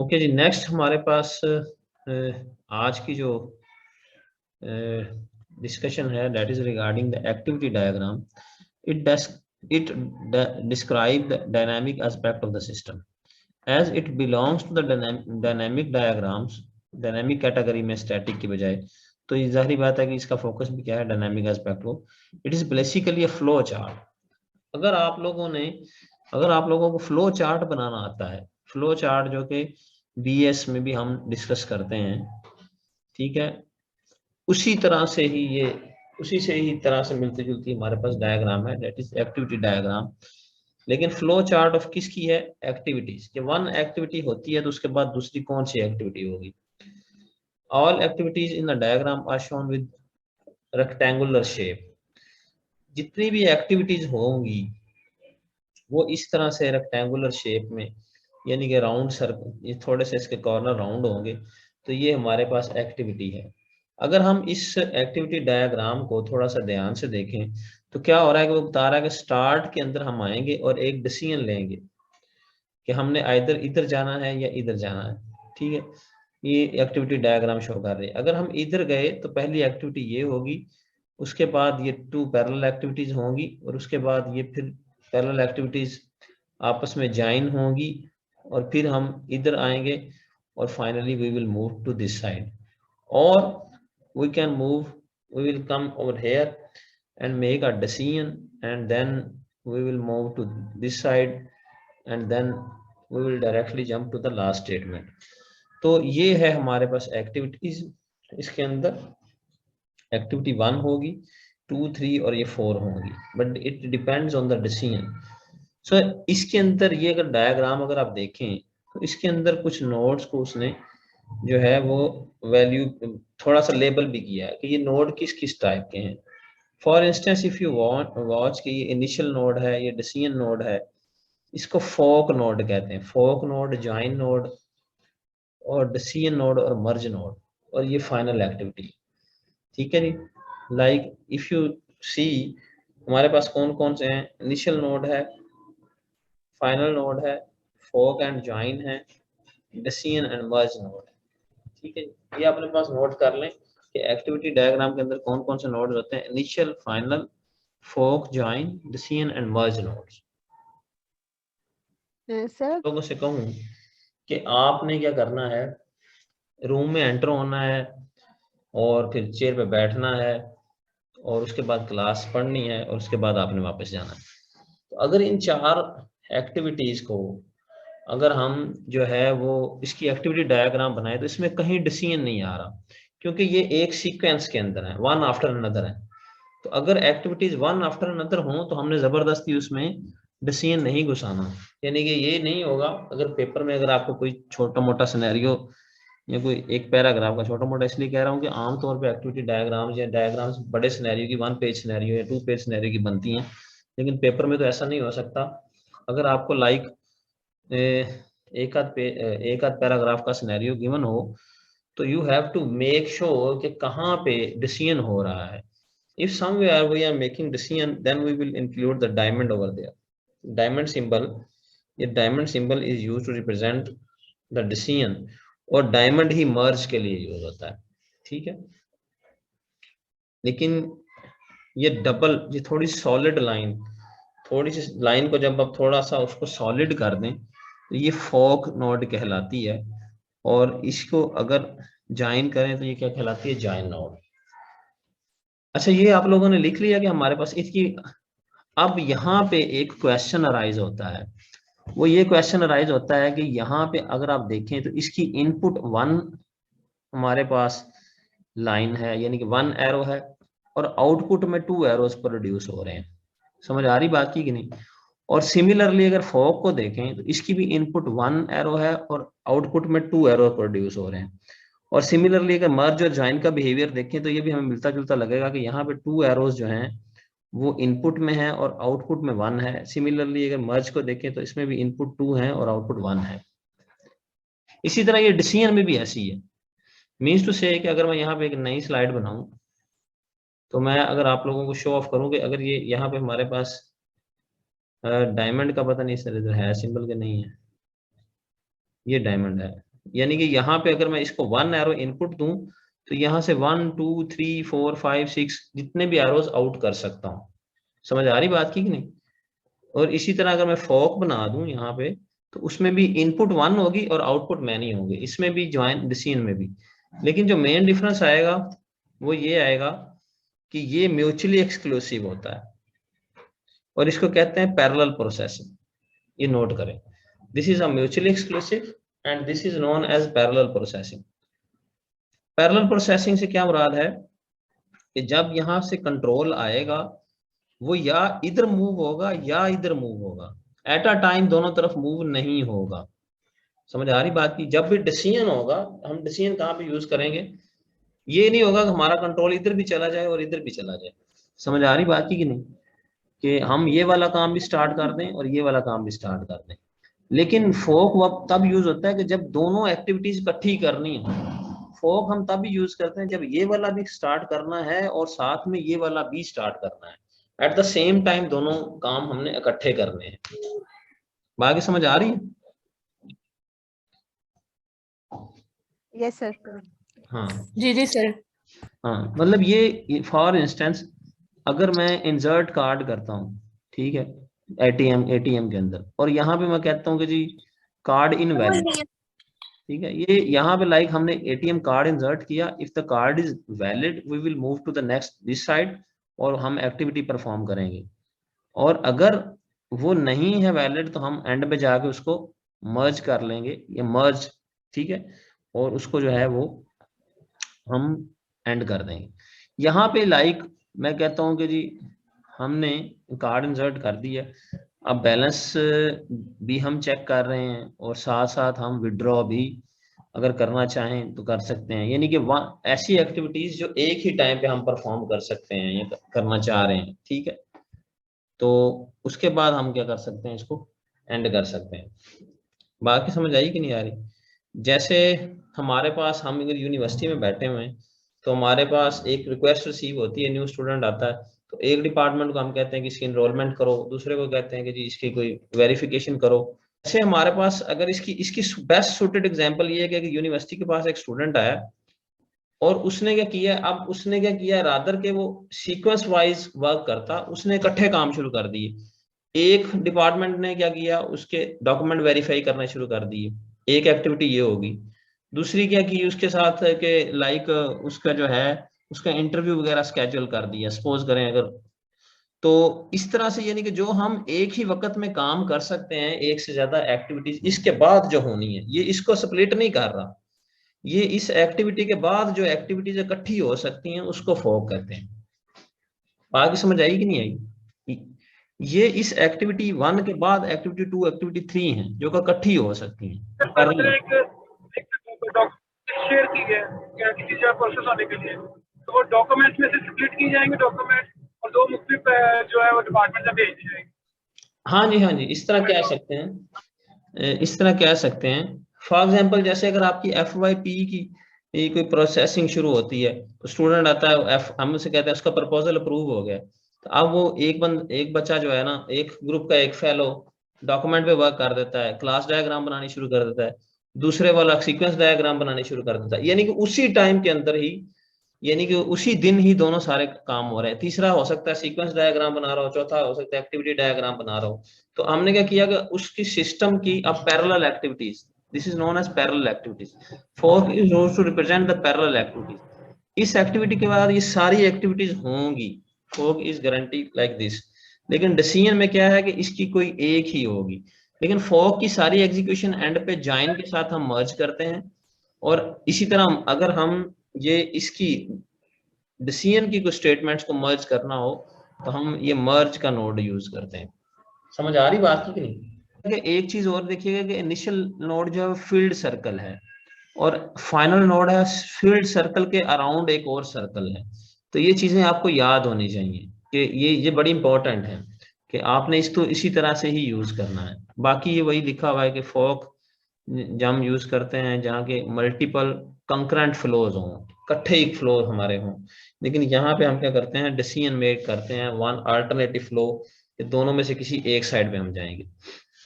Okay जी, next हमारे पास आज की जो डिस्कशन है that is regarding the activity diagram. It describe the dynamic aspect of the system as it belongs to the dynamic diagrams. Dynamic category में static की बजाय, तो ये जाहिर बात है कि इसका फोकस भी क्या है, डायनामिक एस्पेक्ट को. It is basically a flow chart. अगर आप लोगों ने अगर आप लोगों को फ्लो चार्ट बनाना आता है, फ्लो चार्ट जो कि बीएस में भी हम डिस्कस करते हैं, ठीक है, उसी तरह से ही ये उसी से ही तरह से मिलती जुलती हमारे पास डायग्राम है, दैट इज एक्टिविटी डायग्राम. लेकिन फ्लो चार्ट ऑफ किसकी है, एक्टिविटीज कि वन एक्टिविटी होती है तो उसके बाद दूसरी कौन सी एक्टिविटी होगी. All activities in the diagram are shown with rectangular shape. जितनी भी एक्टिविटीज होंगी वो इस तरह से रेक्टेंगुलर शेप में, यानी कि राउंड सर्कल, ये थोड़े से इसके कॉर्नर राउंड होंगे, तो ये हमारे पास एक्टिविटी है. अगर हम इस एक्टिविटी डायग्राम को थोड़ा सा ध्यान से देखें तो क्या हो रहा है कि वो बता रहा है कि स्टार्ट के अंदर हम आएंगे और एक डिसीजन लेंगे कि हमने इधर इधर जाना है या इधर जाना है. ठीक है, ये एक्टिविटी डायग्राम शो कर रही है. अगर हम इधर गए तो पहली एक्टिविटी ये होगी, उसके बाद ये टू पैरेलल एक्टिविटीज होंगी और उसके बाद ये फिर पैरेलल एक्टिविटीज आपस में ज्वाइन होंगी और फिर हम इधर आएंगे और finally we will move to this side. और we can move, we will come over here and make a decision and then we will move to this side and then we will directly jump to the last statement. तो ये है हमारे पास activities. इसके अंदर activity 1 होगी, 2, 3 और ये 4 होंगी, but it depends on the decision. So इसके अंदर ये अगर डायग्राम अगर आप देखें तो इसके अंदर कुछ नोड्स को उसने जो है वो वैल्यू थोड़ा सा लेबल भी किया है कि ये नोड किस किस टाइप के हैं. For instance if you watch कि ये इनिशियल नोड है, ये डिसीजन नोड है, इसको फोक नोड कहते हैं. फोक नोड, जॉइन नोड और डिसीजन नोड और मर्ज नोड और ये फाइनल एक्टिविटी. ठीक है जी. लाइक इफ यू सी हमारे पास कौन कौन से हैं, इनिशियल नोड है, फाइनल नोड है, फोक एंड जॉइन है, डिसीजन एंड मर्ज नोड है. ठीक है, ये अपने पास नोट कर लें कि एक्टिविटी डायग्राम के अंदर कौन कौन से नोड्स होते हैं, initial, final, fork, join, decision and merge nodes. सर लोगों से कहूं कि आपने क्या करना है, रूम में एंटर होना है और फिर चेयर पे बैठना है और उसके बाद क्लास पढ़नी है और उसके बाद आपने वापस जाना है. तो अगर इन 4 एक्टिविटीज को अगर हम जो है वो इसकी एक्टिविटी डायग्राम बनाए तो इसमें कहीं डिसीजन नहीं आ रहा, क्योंकि ये एक सीक्वेंस के अंदर है, वन आफ्टर अनदर है. तो अगर एक्टिविटीज वन आफ्टर अनदर हो तो हमने जबरदस्ती उसमें डिसीजन नहीं घुसाना. यानी कि ये नहीं होगा, अगर पेपर में अगर आपको कोई छोटा मोटा सिनेरियो या कोई एक पैराग्राफ का, छोटा मोटा इसलिए कह रहा हूँ कि आमतौर पे एक्टिविटी डायग्राम्स या डायग्राम्स बड़े सिनेरियो की, 1 पेज सिनेरियो या 2 पेज सिनेरियो की बनती हैं, लेकिन पेपर में तो ऐसा नहीं हो सकता. अगर आपको लाइक एक आध पैराग्राफ का सिनेरियो गिवन हो तो you have to make sure कि कहाँ पे डिसीजन हो रहा है. If somewhere we are making decision, then we will include the diamond over there. Diamond symbol, ये diamond symbol is used to represent the decision और diamond ही merge के लिए यूज होता है. ठीक है, लेकिन ये डबल, ये थोड़ी सॉलिड लाइन, थोड़ी सी लाइन को जब आप थोड़ा सा उसको सॉलिड कर दें तो ये फोक नोड कहलाती है, और इसको अगर ज्वाइन करें तो ये क्या कहलाती है, जॉइन नोड. अच्छा, ये आप लोगों ने लिख लिया कि हमारे पास इसकी. अब यहाँ पे एक क्वेश्चन अराइज होता है, वो ये क्वेश्चन अराइज होता है कि यहाँ पे अगर आप देखें तो इसकी इनपुट 1 हमारे पास लाइन है, यानी कि 1 एरो है, और आउटपुट में 2 एरोस प्रोड्यूस हो रहे हैं. समझ आ रही बात की कि नहीं. और सिमिलरली अगर फोक को देखें तो इसकी भी इनपुट 1 एरो है और आउटपुट में 2 एरो प्रोड्यूस हो रहे हैं. और सिमिलरली अगर मर्ज और ज्वाइन का बिहेवियर देखें तो ये भी हमें मिलता जुलता लगेगा कि यहाँ पे 2 एरोज जो हैं वो इनपुट में है और आउटपुट में 1 है. सिमिलरली अगर मर्ज को देखें तो इसमें भी इनपुट 2 है और आउटपुट 1 है. इसी तरह ये डिसीजन में भी ऐसी है. मीन्स टू से कि अगर मैं यहाँ पे एक नई स्लाइड बनाऊं तो मैं अगर आप लोगों को शो ऑफ करूं कि अगर ये यहाँ पे हमारे पास डायमंड का, पता नहीं सर इधर है सिंबल के नहीं है, ये डायमंड है, यानी कि यहाँ पे अगर मैं इसको 1 एरो इनपुट दूं तो यहाँ से 1 2 3 4 5 6 जितने भी एरोज आउट कर सकता हूँ। समझ आ रही बात की कि नहीं? और इसी तरह अगर मैं फॉक बना दूं यहाँ पे तो उसमें भी इनपुट 1 होगी और आउटपुट मैनी होंगे, इसमें भी ज्वाइन डिसीजन में भी। लेकिन जो मेन डिफरेंस आएगा वो ये आएगा कि ये म्यूचुअली एक्सक्लूसिव होता है और इसको कहते हैं पैरेलल प्रोसेसिंग। ये नोट करें, this is a mutually exclusive and this is known as parallel processing. Parallel processing से क्या मुराद है कि जब यहां से कंट्रोल आएगा वो या इधर मूव होगा या इधर मूव होगा, एट अ टाइम दोनों तरफ मूव नहीं होगा। समझ आ रही बात की? जब भी डिसीजन होगा, हम डिसीजन कहाँ पे यूज करेंगे, ये नहीं होगा कि हमारा कंट्रोल इधर भी चला जाए और इधर भी चला जाए। समझ आ रही बात की कि नहीं? कि हम ये वाला काम भी स्टार्ट कर दें और ये वाला काम भी स्टार्ट कर दें। लेकिन फोक वक्त तब यूज होता है कि जब दोनों एक्टिविटीज इकट्ठी करनी है। फोक हम तब भी यूज करते हैं जब ये वाला भी स्टार्ट करना है और साथ में ये वाला भी स्टार्ट करना है, एट द सेम टाइम दोनों काम हमने इकट्ठे करने हैं। बाकी समझ आ रही है? Yes sir. हाँ जी जी सर। हाँ, मतलब ये फॉर इंस्टेंस अगर मैं इंसर्ट कार्ड करता हूँ, ठीक है, एटीएम के अंदर, और यहाँ पे मैं कहता हूँ कि जी कार्ड इनवैलिड, ठीक है, ये यहाँ पे लाइक हमने एटीएम कार्ड इंसर्ट किया, if the card is valid we will move to the next this side और हम एक्टिविटी परफॉर्म करेंगे। और अगर वो नहीं है वैलिड तो हम एंड पे जाके उसको मर्ज कर लेंगे, ये मर्ज, ठीक है, और उसको जो है वो हम एंड कर देंगे। यहाँ पे लाइक मैं कहता हूँ कि जी हमने कार्ड इंसर्ट कर दिया, अब बैलेंस भी हम चेक कर रहे हैं और साथ साथ हम विड्रॉ भी अगर करना चाहें तो कर सकते हैं। यानी कि ऐसी एक्टिविटीज जो एक ही टाइम पे हम परफॉर्म कर सकते हैं या करना चाह रहे हैं, ठीक है, तो उसके बाद हम क्या कर सकते हैं, इसको एंड कर सकते हैं। बाकी समझ आई कि नहीं आ रही? जैसे हमारे पास, हम अगर यूनिवर्सिटी में बैठे हुए हैं तो हमारे पास एक रिक्वेस्ट रिसीव होती है, न्यू स्टूडेंट आता है, तो एक डिपार्टमेंट को हम कहते हैं कि इसकी इनरोलमेंट करो, दूसरे को कहते हैं कि जी इसकी कोई वेरिफिकेशन करो। ऐसे हमारे पास अगर इसकी इसकी बेस्ट सूटेड एग्जांपल ये है कि यूनिवर्सिटी के पास एक स्टूडेंट आया और उसने क्या किया, अब उसने क्या किया, रादर के वो सीक्वेंस वाइज वर्क करता, उसने इकट्ठे काम शुरू कर दिए। एक डिपार्टमेंट ने क्या किया, उसके डॉक्यूमेंट वेरीफाई करना शुरू कर दिए, एक एक्टिविटी ये होगी। दूसरी क्या की उसके साथ के लाइक उसका जो है उसका इंटरव्यू वगैरह स्केड्यूल कर दिया, सपोज करें अगर। तो इस तरह से यानी कि जो हम एक ही वक्त में काम कर सकते हैं, एक से ज्यादा एक्टिविटीज इसके बाद जो होनी है, ये इसको स्प्लिट नहीं कर रहा, ये इस एक्टिविटी के बाद जो एक्टिविटीज इकट्ठी हो सकती हैं उसको फोक कहते हैं। बाकी समझ आई कि नहीं आई? ये इस एक्टिविटी 1 के बाद एक्टिविटी 2 एक्टिविटी 3 है जो इकट्ठी हो सकती हैं। शेयर की है किसी जगह प्रोसेस होने के लिए, तो वो डॉक्यूमेंट्स में से स्प्लिट की जाएंगे डॉक्यूमेंट और दो मुख्तलिफ जो है वो डिपार्टमेंट में भेज दी जाएंगे। हाँ जी, हाँ जी, इस तरह कह सकते हैं, इस तरह कह सकते हैं। फॉर एग्जांपल जैसे अगर आपकी FYP की कोई प्रोसेसिंग शुरू होती है तो स्टूडेंट आता है, हम उसे कहते हैं उसका प्रपोजल अप्रूव हो गया, तो अब वो एक बच्चा जो है ना, एक ग्रुप का एक फेलो डॉक्यूमेंट पे वर्क कर देता है, क्लास डायग्राम बनानी शुरू कर देता है, दूसरे वाला सीक्वेंस डायग्राम बनानी शुरू कर देता है, यानी कि उसी टाइम के अंदर ही, यानी कि उसी दिन ही दोनों सारे काम हो रहे हैं। तीसरा हो सकता है सीक्वेंस डायग्राम बना रहा हो, चौथा हो सकता है एक्टिविटी डायग्राम बना रहा हो। तो हमने क्या किया कि उसकी सिस्टम की अब parallel activities, this is known as parallel activities, fork is used to represent the parallel activities. इस एक्टिविटी के बाद ये सारी एक्टिविटीज होंगी, fork is guarantee like this. लेकिन डिसीजन में क्या है कि इसकी कोई एक ही होगी, लेकिन फोर्क की सारी एग्जीक्यूशन एंड पे जॉइन के साथ हम मर्ज करते हैं। और इसी तरह अगर हम ये इसकी डिसीजन की कुछ स्टेटमेंट्स को मर्ज करना हो तो हम ये मर्ज का नोड यूज करते हैं। समझ आ रही बात की कि नहीं? एक चीज और देखिएगा कि इनिशियल नोड जो है फील्ड सर्कल है और फाइनल नोड है फील्ड सर्कल के अराउंड एक और सर्कल है। तो ये चीजें आपको याद होनी चाहिए कि ये बड़ी इंपॉर्टेंट है कि आपने इसको इसी तरह से ही यूज करना है। बाकी ये वही लिखा हुआ है कि फोक जब हम यूज करते हैं जहाँ के मल्टीपल कंकरेंट फ्लोज हों, इकट्ठे ही फ्लो हमारे हों। लेकिन यहाँ पे हम क्या करते हैं, डिसीजन मेक करते हैं वन अल्टरनेटिव फ्लो, दोनों में से किसी एक साइड पे हम जाएंगे।